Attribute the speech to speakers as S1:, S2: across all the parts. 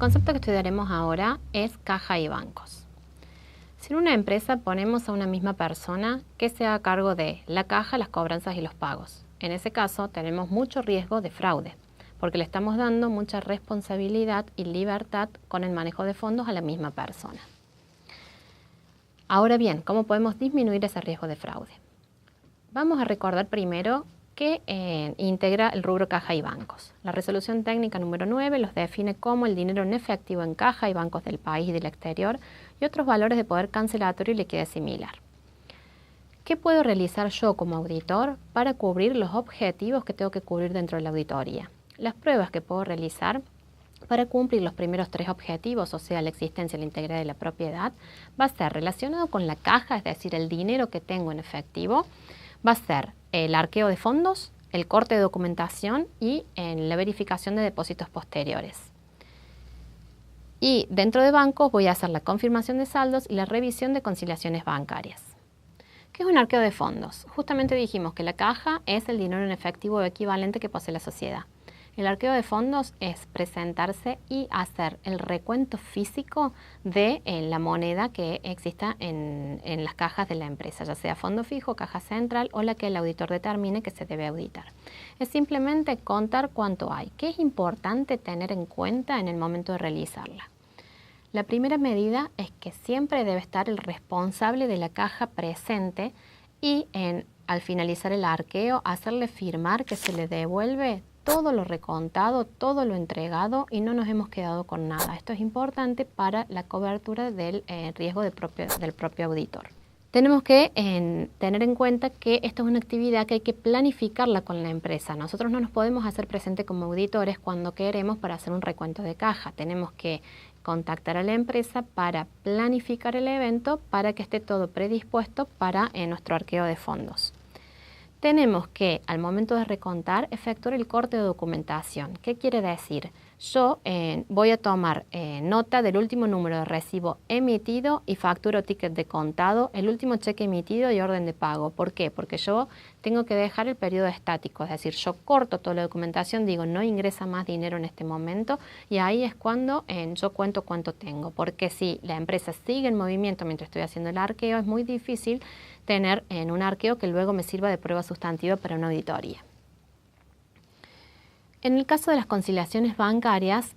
S1: concepto que estudiaremos ahora es caja y bancos. Si en una empresa ponemos a una misma persona que se haga cargo de la caja, las cobranzas y los pagos, en ese caso tenemos mucho riesgo de fraude, porque le estamos dando mucha responsabilidad y libertad con el manejo de fondos a la misma persona. Ahora bien, ¿cómo podemos disminuir ese riesgo de fraude? Vamos a recordar primero que integra el rubro caja y bancos. La resolución técnica número 9 los define como el dinero en efectivo en caja y bancos del país y del exterior y otros valores de poder cancelatorio y liquidez similar. ¿Qué puedo realizar yo como auditor para cubrir los objetivos que tengo que cubrir dentro de la auditoría? Las pruebas que puedo realizar para cumplir los primeros 3 objetivos, o sea, la existencia, la integridad y la propiedad, va a ser relacionado con la caja, es decir, el dinero que tengo en efectivo, va a ser el arqueo de fondos, el corte de documentación y la verificación de depósitos posteriores. Y dentro de bancos voy a hacer la confirmación de saldos y la revisión de conciliaciones bancarias. ¿Qué es un arqueo de fondos? Justamente dijimos que la caja es el dinero en efectivo equivalente que posee la sociedad. El arqueo de fondos es presentarse y hacer el recuento físico de la moneda que exista en las cajas de la empresa, ya sea fondo fijo, caja central o la que el auditor determine que se debe auditar. Es simplemente contar cuánto hay. ¿Qué es importante tener en cuenta en el momento de realizarla? La primera medida es que siempre debe estar el responsable de la caja presente y al finalizar el arqueo hacerle firmar que se le devuelve todo lo recontado, todo lo entregado y no nos hemos quedado con nada. Esto es importante para la cobertura del riesgo del propio auditor. Tenemos que tener en cuenta que esto es una actividad que hay que planificarla con la empresa. Nosotros no nos podemos hacer presente como auditores cuando queremos para hacer un recuento de caja. Tenemos que contactar a la empresa para planificar el evento para que esté todo predispuesto para nuestro arqueo de fondos. Tenemos que, al momento de recontar, efectuar el corte de documentación. ¿Qué quiere decir? Yo voy a tomar nota del último número de recibo emitido y factura o ticket de contado, el último cheque emitido y orden de pago. ¿Por qué? Porque yo tengo que dejar el periodo estático, es decir, yo corto toda la documentación, digo no ingresa más dinero en este momento y ahí es cuando yo cuento cuánto tengo. Porque si la empresa sigue en movimiento mientras estoy haciendo el arqueo, es muy difícil tener un arqueo que luego me sirva de prueba sustantiva para una auditoría. En el caso de las conciliaciones bancarias,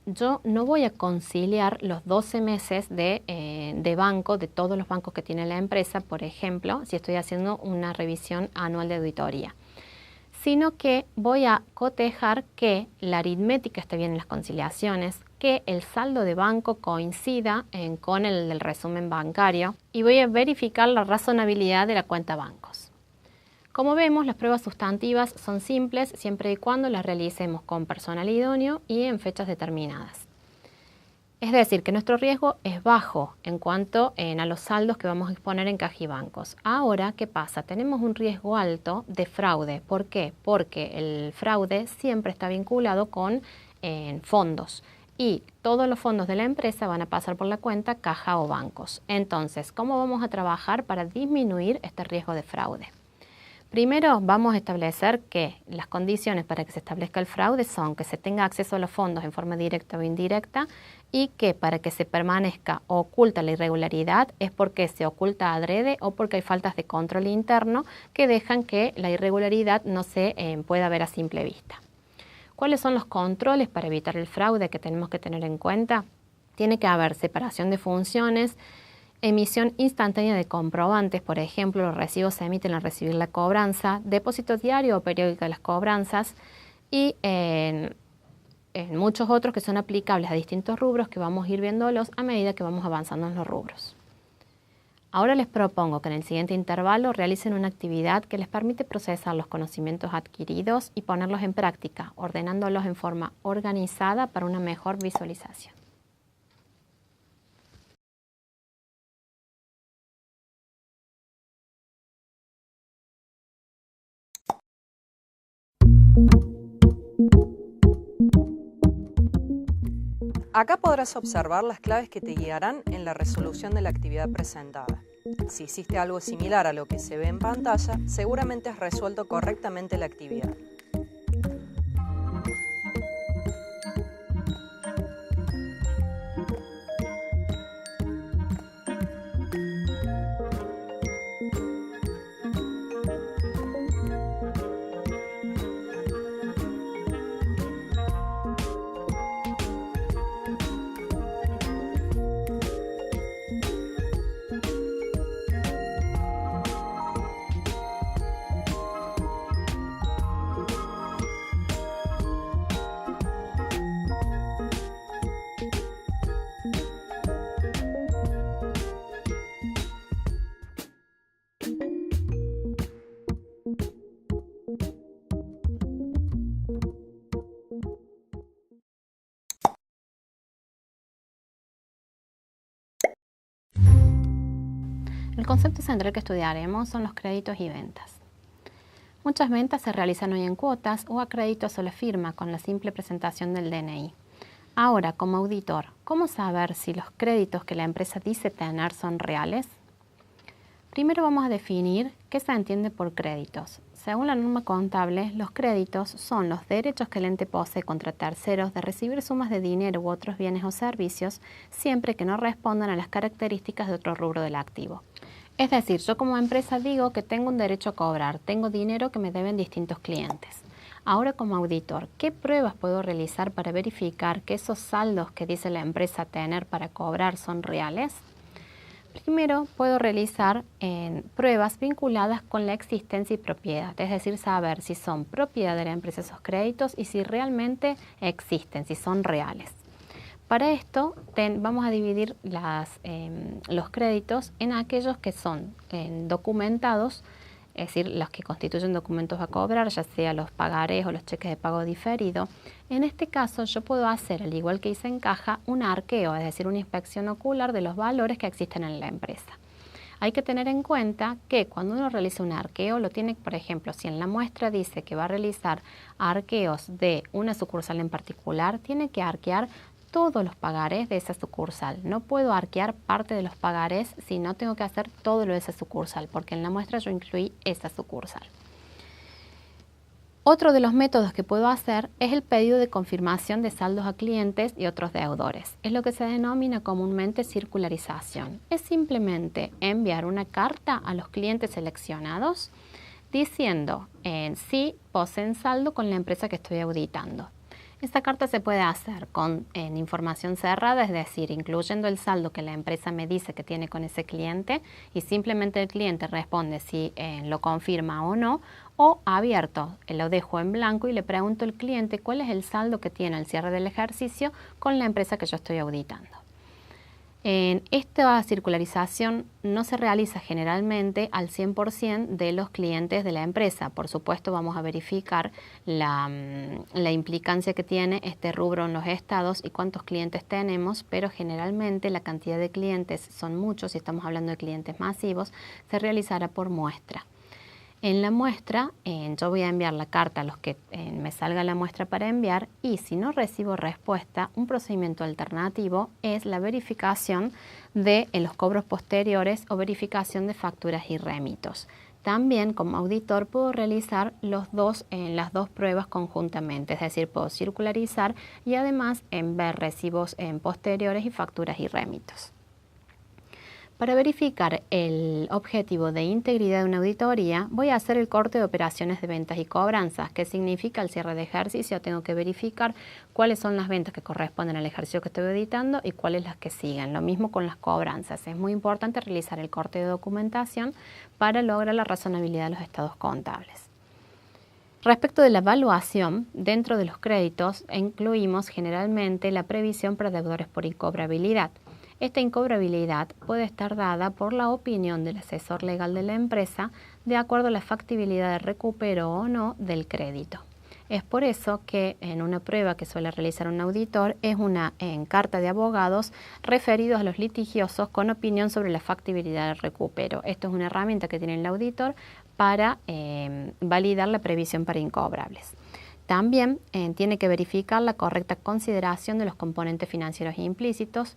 S1: yo no voy a conciliar los 12 meses de banco, de todos los bancos que tiene la empresa, por ejemplo, si estoy haciendo una revisión anual de auditoría, sino que voy a cotejar que la aritmética esté bien en las conciliaciones, que el saldo de banco coincida con el del resumen bancario y voy a verificar la razonabilidad de la cuenta bancos. Como vemos, las pruebas sustantivas son simples siempre y cuando las realicemos con personal idóneo y en fechas determinadas. Es decir, que nuestro riesgo es bajo en cuanto a los saldos que vamos a exponer en caja y bancos. Ahora, ¿qué pasa? Tenemos un riesgo alto de fraude. ¿Por qué? Porque el fraude siempre está vinculado con fondos y todos los fondos de la empresa van a pasar por la cuenta caja o bancos. Entonces, ¿cómo vamos a trabajar para disminuir este riesgo de fraude? Primero vamos a establecer que las condiciones para que se establezca el fraude son que se tenga acceso a los fondos en forma directa o indirecta y que para que se permanezca oculta la irregularidad es porque se oculta adrede o porque hay faltas de control interno que dejan que la irregularidad no se pueda ver a simple vista. ¿Cuáles son los controles para evitar el fraude que tenemos que tener en cuenta? Tiene que haber separación de funciones, emisión instantánea de comprobantes, por ejemplo, los recibos se emiten al recibir la cobranza, depósito diario o periódico de las cobranzas y en muchos otros que son aplicables a distintos rubros que vamos a ir viéndolos a medida que vamos avanzando en los rubros. Ahora les propongo que en el siguiente intervalo realicen una actividad que les permite procesar los conocimientos adquiridos y ponerlos en práctica, ordenándolos en forma organizada para una mejor visualización.
S2: Acá podrás observar las claves que te guiarán en la resolución de la actividad presentada. Si hiciste algo similar a lo que se ve en pantalla, seguramente has resuelto correctamente la actividad.
S1: El concepto central que estudiaremos son los créditos y ventas. Muchas ventas se realizan hoy en cuotas o a crédito a sola firma con la simple presentación del DNI. Ahora, como auditor, ¿cómo saber si los créditos que la empresa dice tener son reales? Primero vamos a definir qué se entiende por créditos. Según la norma contable, los créditos son los derechos que el ente posee contra terceros de recibir sumas de dinero u otros bienes o servicios siempre que no respondan a las características de otro rubro del activo. Es decir, yo como empresa digo que tengo un derecho a cobrar, tengo dinero que me deben distintos clientes. Ahora como auditor, ¿qué pruebas puedo realizar para verificar que esos saldos que dice la empresa tener para cobrar son reales? Primero, puedo realizar pruebas vinculadas con la existencia y propiedad, es decir, saber si son propiedad de la empresa esos créditos y si realmente existen, si son reales. Para esto vamos a dividir los créditos en aquellos que son documentados, es decir, los que constituyen documentos a cobrar, ya sea los pagarés o los cheques de pago diferido. En este caso yo puedo hacer, al igual que hice en caja, un arqueo, es decir, una inspección ocular de los valores que existen en la empresa. Hay que tener en cuenta que cuando uno realiza un arqueo, lo tiene, por ejemplo, si en la muestra dice que va a realizar arqueos de una sucursal en particular, tiene que arquear todos los pagarés de esa sucursal. No puedo arquear parte de los pagarés si no tengo que hacer todo lo de esa sucursal, porque en la muestra yo incluí esa sucursal. Otro de los métodos que puedo hacer es el pedido de confirmación de saldos a clientes y otros deudores. Es lo que se denomina comúnmente circularización. Es simplemente enviar una carta a los clientes seleccionados diciendo si poseen saldo con la empresa que estoy auditando. Esta carta se puede hacer en información cerrada, es decir, incluyendo el saldo que la empresa me dice que tiene con ese cliente y simplemente el cliente responde si lo confirma o no, o abierto, lo dejo en blanco y le pregunto al cliente cuál es el saldo que tiene al cierre del ejercicio con la empresa que yo estoy auditando. Esta circularización no se realiza generalmente al 100% de los clientes de la empresa. Por supuesto, vamos a verificar la implicancia que tiene este rubro en los estados y cuántos clientes tenemos, pero generalmente la cantidad de clientes son muchos, si estamos hablando de clientes masivos, se realizará por muestra. En la muestra, yo voy a enviar la carta a los que me salga la muestra para enviar y si no recibo respuesta, un procedimiento alternativo es la verificación de los cobros posteriores o verificación de facturas y remitos. También como auditor puedo realizar las dos pruebas conjuntamente, es decir, puedo circularizar y además ver recibos posteriores y facturas y remitos. Para verificar el objetivo de integridad de una auditoría, voy a hacer el corte de operaciones de ventas y cobranzas. ¿Qué significa? Al cierre de ejercicio tengo que verificar cuáles son las ventas que corresponden al ejercicio que estoy auditando y cuáles las que siguen. Lo mismo con las cobranzas. Es muy importante realizar el corte de documentación para lograr la razonabilidad de los estados contables. Respecto de la evaluación, dentro de los créditos incluimos generalmente la previsión para deudores por incobrabilidad. Esta incobrabilidad puede estar dada por la opinión del asesor legal de la empresa de acuerdo a la factibilidad de recupero o no del crédito. Es por eso que en una prueba que suele realizar un auditor es una carta de abogados referidos a los litigiosos con opinión sobre la factibilidad del recupero. Esto es una herramienta que tiene el auditor para validar la previsión para incobrables. También tiene que verificar la correcta consideración de los componentes financieros implícitos,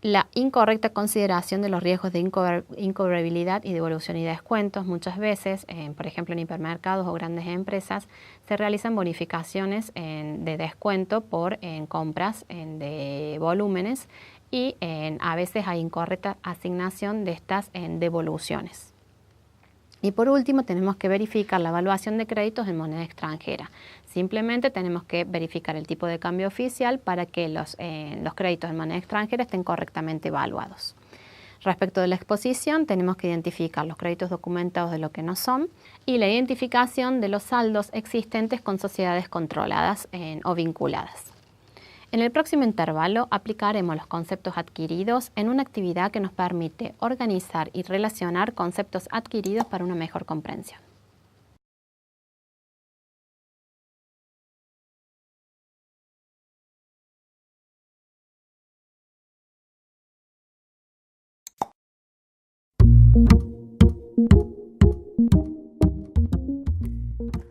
S1: la incorrecta consideración de los riesgos de incobrabilidad y devolución y descuentos. Muchas veces, por ejemplo en hipermercados o grandes empresas, se realizan bonificaciones de descuento por compras de volúmenes y a veces hay incorrecta asignación de estas devoluciones. Y por último tenemos que verificar la evaluación de créditos en moneda extranjera. Simplemente tenemos que verificar el tipo de cambio oficial para que los créditos en moneda extranjera estén correctamente evaluados. Respecto de la exposición, tenemos que identificar los créditos documentados de lo que no son y la identificación de los saldos existentes con sociedades controladas o vinculadas. En el próximo intervalo aplicaremos los conceptos adquiridos en una actividad que nos permite organizar y relacionar conceptos adquiridos para una mejor comprensión.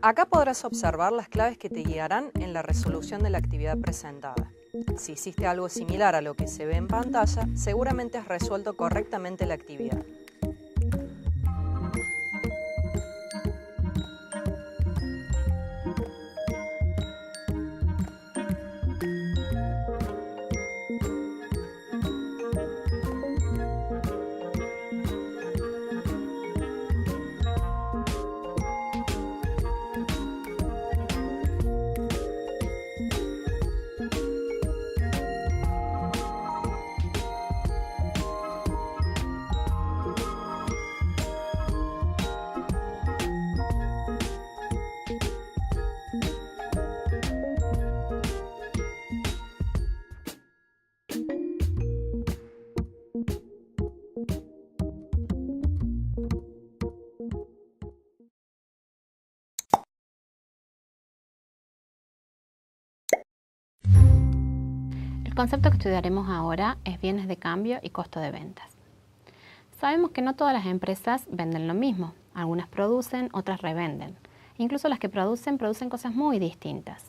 S2: Acá podrás observar las claves que te guiarán en la resolución de la actividad presentada. Si hiciste algo similar a lo que se ve en pantalla, seguramente has resuelto correctamente la actividad.
S1: El concepto que estudiaremos ahora es bienes de cambio y costo de ventas. Sabemos que no todas las empresas venden lo mismo. Algunas producen, otras revenden. Incluso las que producen cosas muy distintas.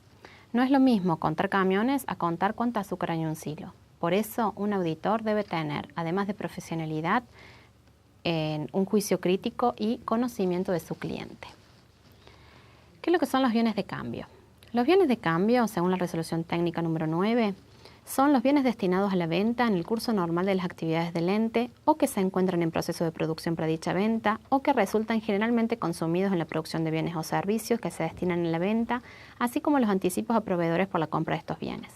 S1: No es lo mismo contar camiones a contar cuánta azúcar hay en un silo. Por eso, un auditor debe tener, además de profesionalidad, un juicio crítico y conocimiento de su cliente. ¿Qué es lo que son los bienes de cambio? Los bienes de cambio, según la resolución técnica número 9, son los bienes destinados a la venta en el curso normal de las actividades del ente o que se encuentran en proceso de producción para dicha venta o que resultan generalmente consumidos en la producción de bienes o servicios que se destinan a la venta, así como los anticipos a proveedores por la compra de estos bienes.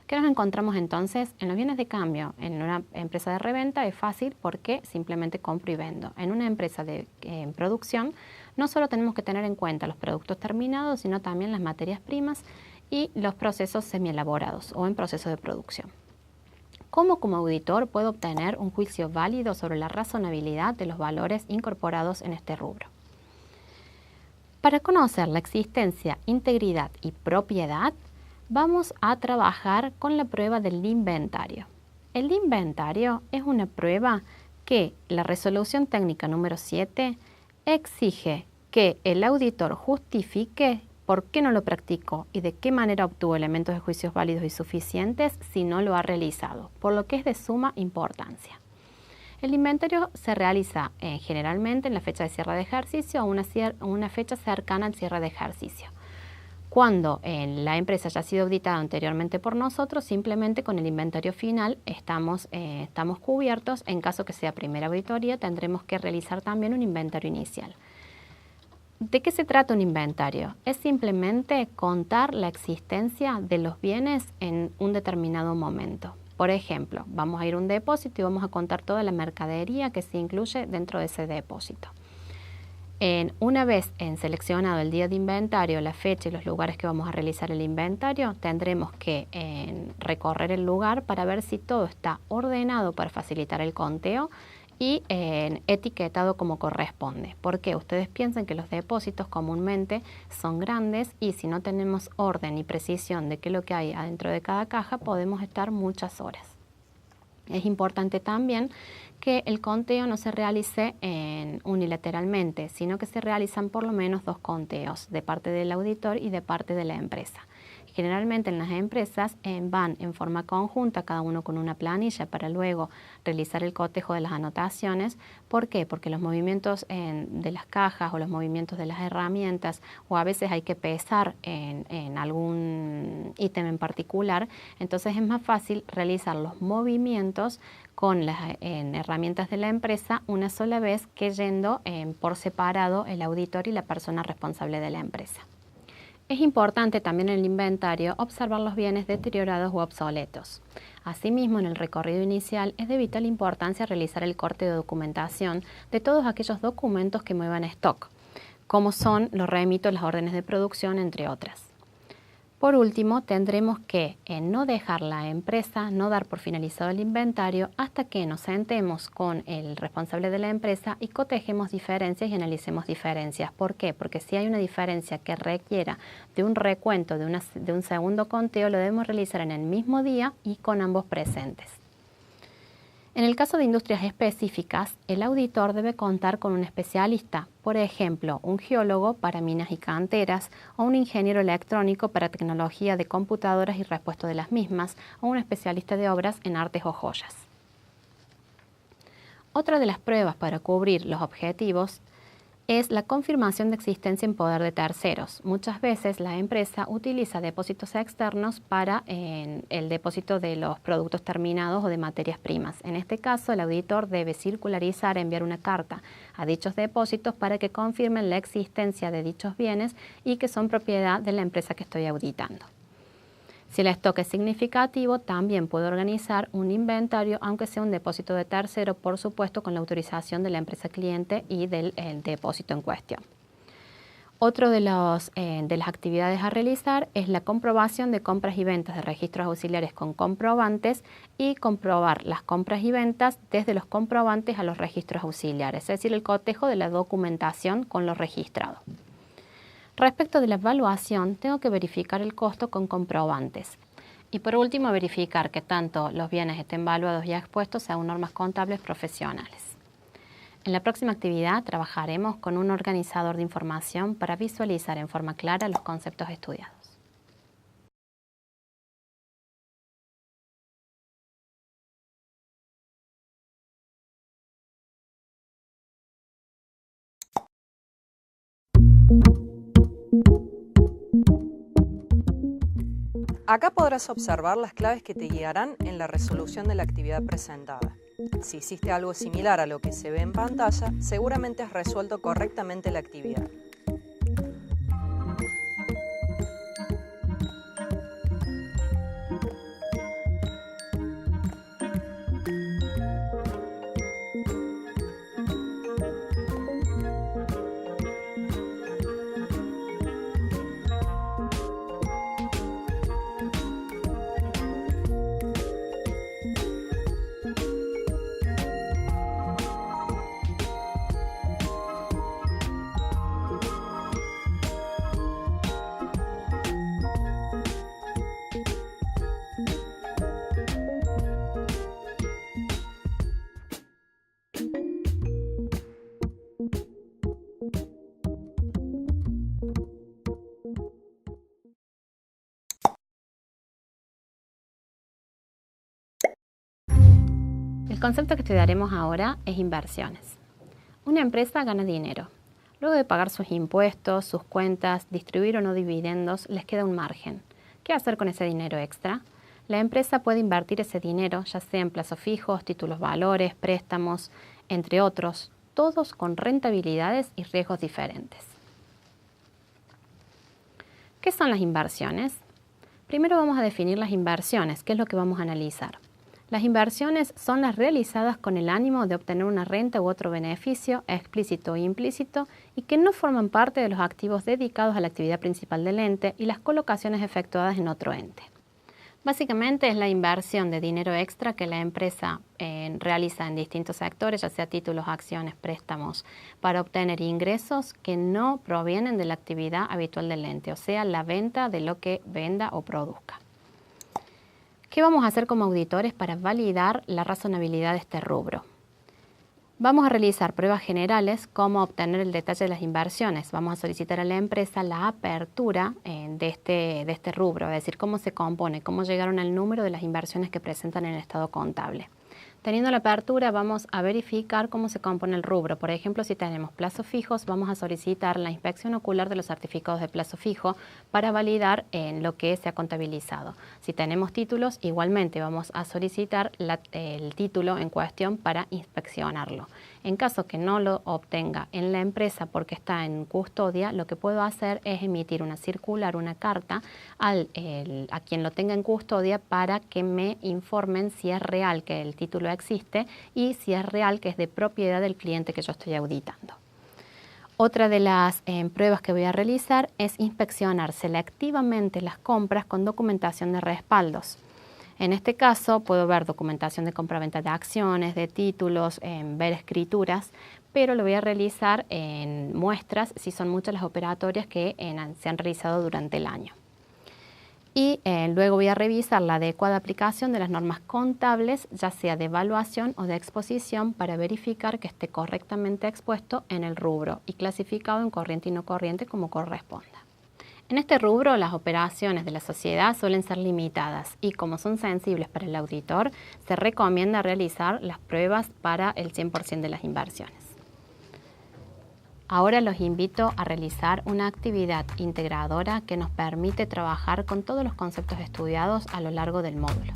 S1: ¿Qué nos encontramos entonces? En los bienes de cambio, en una empresa de reventa es fácil porque simplemente compro y vendo. En una empresa de producción no solo tenemos que tener en cuenta los productos terminados, sino también las materias primas y los procesos semielaborados o en proceso de producción. ¿Cómo como auditor puedo obtener un juicio válido sobre la razonabilidad de los valores incorporados en este rubro? Para conocer la existencia, integridad y propiedad, vamos a trabajar con la prueba del inventario. El inventario es una prueba que la resolución técnica número 7 exige que el auditor justifique por qué no lo practicó y de qué manera obtuvo elementos de juicios válidos y suficientes si no lo ha realizado, por lo que es de suma importancia. El inventario se realiza generalmente en la fecha de cierre de ejercicio o una fecha cercana al cierre de ejercicio. Cuando la empresa ya ha sido auditada anteriormente por nosotros, simplemente con el inventario final estamos cubiertos. En caso que sea primera auditoría, tendremos que realizar también un inventario inicial. ¿De qué se trata un inventario? Es simplemente contar la existencia de los bienes en un determinado momento. Por ejemplo, vamos a ir a un depósito y vamos a contar toda la mercadería que se incluye dentro de ese depósito. Una vez seleccionado el día de inventario, la fecha y los lugares que vamos a realizar el inventario, tendremos que recorrer el lugar para ver si todo está ordenado para facilitar el conteo y etiquetado como corresponde. Porque ustedes piensan que los depósitos comúnmente son grandes y si no tenemos orden y precisión de qué es lo que hay adentro de cada caja, podemos estar muchas horas. Es importante también que el conteo no se realice unilateralmente, sino que se realizan por lo menos 2 conteos de parte del auditor y de parte de la empresa. Generalmente en las empresas van en forma conjunta, cada uno con una planilla para luego realizar el cotejo de las anotaciones. ¿Por qué? Porque los movimientos de las cajas o los movimientos de las herramientas o a veces hay que pesar en algún ítem en particular, entonces es más fácil realizar los movimientos con las herramientas de la empresa una sola vez que yendo por separado el auditor y la persona responsable de la empresa. Es importante también en el inventario observar los bienes deteriorados u obsoletos. Asimismo, en el recorrido inicial es de vital importancia realizar el corte de documentación de todos aquellos documentos que muevan stock, como son los remitos, las órdenes de producción, entre otras. Por último, tendremos que no dejar la empresa, no dar por finalizado el inventario hasta que nos sentemos con el responsable de la empresa y cotejemos diferencias y analicemos diferencias. ¿Por qué? Porque si hay una diferencia que requiera de un recuento, de un segundo conteo, lo debemos realizar en el mismo día y con ambos presentes. En el caso de industrias específicas, el auditor debe contar con un especialista, por ejemplo, un geólogo para minas y canteras, o un ingeniero electrónico para tecnología de computadoras y repuesto de las mismas, o un especialista de obras en artes o joyas. Otra de las pruebas para cubrir los objetivos es la confirmación de existencia en poder de terceros. Muchas veces la empresa utiliza depósitos externos para el depósito de los productos terminados o de materias primas. En este caso, el auditor debe circularizar, enviar una carta a dichos depósitos para que confirmen la existencia de dichos bienes y que son propiedad de la empresa que estoy auditando. Si el stock es significativo, también puedo organizar un inventario, aunque sea un depósito de tercero, por supuesto con la autorización de la empresa cliente y del depósito en cuestión. Otro de las actividades a realizar es la comprobación de compras y ventas de registros auxiliares con comprobantes y comprobar las compras y ventas desde los comprobantes a los registros auxiliares, es decir, el cotejo de la documentación con lo registrado. Respecto de la evaluación, tengo que verificar el costo con comprobantes. Y por último, verificar que tanto los bienes estén valuados y expuestos según normas contables profesionales. En la próxima actividad trabajaremos con un organizador de información para visualizar en forma clara los conceptos estudiados.
S2: Acá podrás observar las claves que te guiarán en la resolución de la actividad presentada. Si hiciste algo similar a lo que se ve en pantalla, seguramente has resuelto correctamente la actividad.
S1: El concepto que estudiaremos ahora es inversiones. Una empresa gana dinero. Luego de pagar sus impuestos, sus cuentas, distribuir o no dividendos, les queda un margen. ¿Qué hacer con ese dinero extra? La empresa puede invertir ese dinero, ya sea en plazos fijos, títulos valores, préstamos, entre otros, todos con rentabilidades y riesgos diferentes. ¿Qué son las inversiones? Primero vamos a definir las inversiones, que es lo que vamos a analizar. Las inversiones son las realizadas con el ánimo de obtener una renta u otro beneficio, explícito o implícito, y que no forman parte de los activos dedicados a la actividad principal del ente y las colocaciones efectuadas en otro ente. Básicamente es la inversión de dinero extra que la empresa realiza en distintos sectores, ya sea títulos, acciones, préstamos, para obtener ingresos que no provienen de la actividad habitual del ente, o sea, la venta de lo que venda o produzca. ¿Qué vamos a hacer como auditores para validar la razonabilidad de este rubro? Vamos a realizar pruebas generales, como obtener el detalle de las inversiones. Vamos a solicitar a la empresa la apertura de este rubro, es decir, cómo se compone, cómo llegaron al número de las inversiones que presentan en el estado contable. Teniendo la apertura, vamos a verificar cómo se compone el rubro. Por ejemplo, si tenemos plazos fijos, vamos a solicitar la inspección ocular de los certificados de plazo fijo para validar en lo que se ha contabilizado. Si tenemos títulos, igualmente vamos a solicitar el título en cuestión para inspeccionarlo. En caso que no lo obtenga en la empresa porque está en custodia, lo que puedo hacer es emitir una circular, una carta a quien lo tenga en custodia para que me informen si es real que el título existe y si es real que es de propiedad del cliente que yo estoy auditando. Otra de las pruebas que voy a realizar es inspeccionar selectivamente las compras con documentación de respaldos. En este caso puedo ver documentación de compraventa de acciones, de títulos, ver escrituras, pero lo voy a realizar en muestras si son muchas las operatorias que se han realizado durante el año. Y luego voy a revisar la adecuada aplicación de las normas contables, ya sea de evaluación o de exposición, para verificar que esté correctamente expuesto en el rubro y clasificado en corriente y no corriente como corresponda. En este rubro, las operaciones de la sociedad suelen ser limitadas y, como son sensibles para el auditor, se recomienda realizar las pruebas para el 100% de las inversiones. Ahora los invito a realizar una actividad integradora que nos permite trabajar con todos los conceptos estudiados a lo largo del módulo.